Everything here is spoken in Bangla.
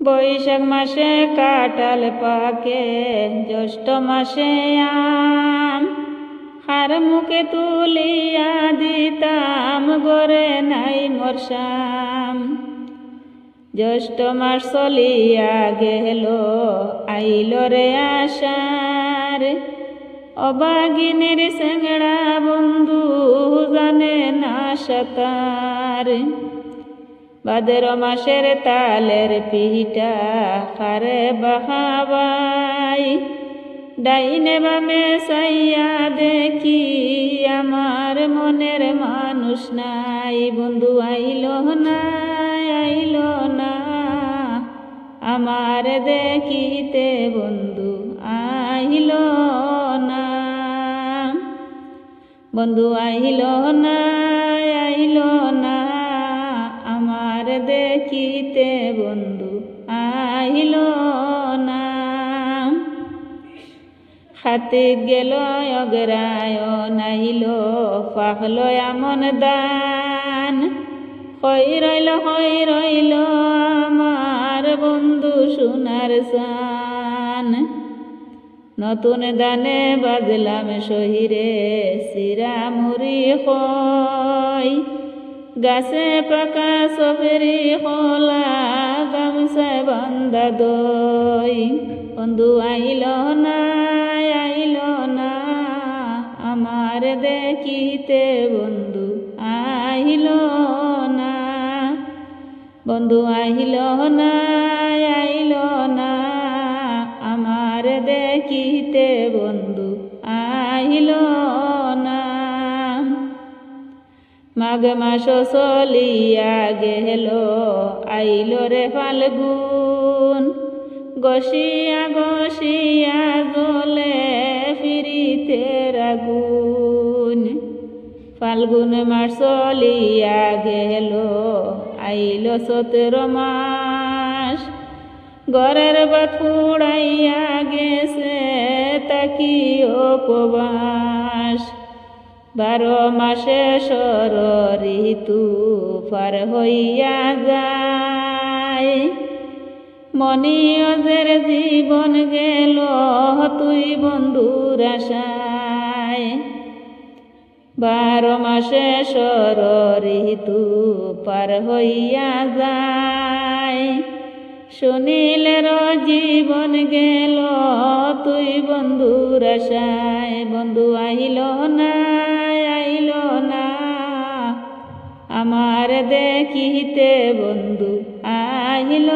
বৈশাখ মাসে কাঁঠাল পাকে, জ্যৈষ্ঠ মাসে আম। হার মুখে তুলিয়া দিতাম, গরে নাই মরসাম। জ্যৈষ্ঠ মাস চলিয়া গেল, আইল রে আষাঢ়। অবাগিনীর চেংড়া বন্ধু, জানে না সাঁতার। ভাদ্র মাসের তালের পিঠা, খারে বাহাবাই। ডাইনে বামে চাইয়া দেখি, আমার মনের মানুষ নাই। বন্ধু আইল না, আইল না, আমার দেখিতে বন্ধু আইল না। বন্ধু আইল না, আইল না, আমার দেখিতে বন্ধু আইল না। হাতে গেল অগ্রায়ণ, আইল পাহল এমন দান। হই রইল আমার বন্ধু সোনার চান। নতুন দানে বাজলাম শহীরে, চিরা মুড়ি হয়। গাছে পাকা সফেরি হলা, গামছায় বান্ধা দই। বন্ধু আইল না, আইল না, আমার দেখিতে বন্ধু আইল না। বন্ধু আইল না, আইল না, আমার দেখিতে বন্ধু আইল না। মাঘ মাস চলিয়া গেল, আইল রে ফাল্গুন। গসিয়া গসিয়া জ্বলে ফিরিতের আগুন। ফাল্গুন মাস চলিয়া গেল, আইল চৈত্র মাস। ঘরের বাত পুড়াইয়া গেছে, তাকি উপবাস। 12 মাসে ষড় ঋতু পার হইয়া যায়। মনিয়দের জীবন গেল, তুই বন্ধুর আশায়। 12 মাসে ষড় ঋতু পার হইয়া যায়। সুনীলের জীবন গেল, তুই বন্ধুর আশায়। বন্ধু আইল না, আইল না, আমার দেখিতে বন্ধু আইল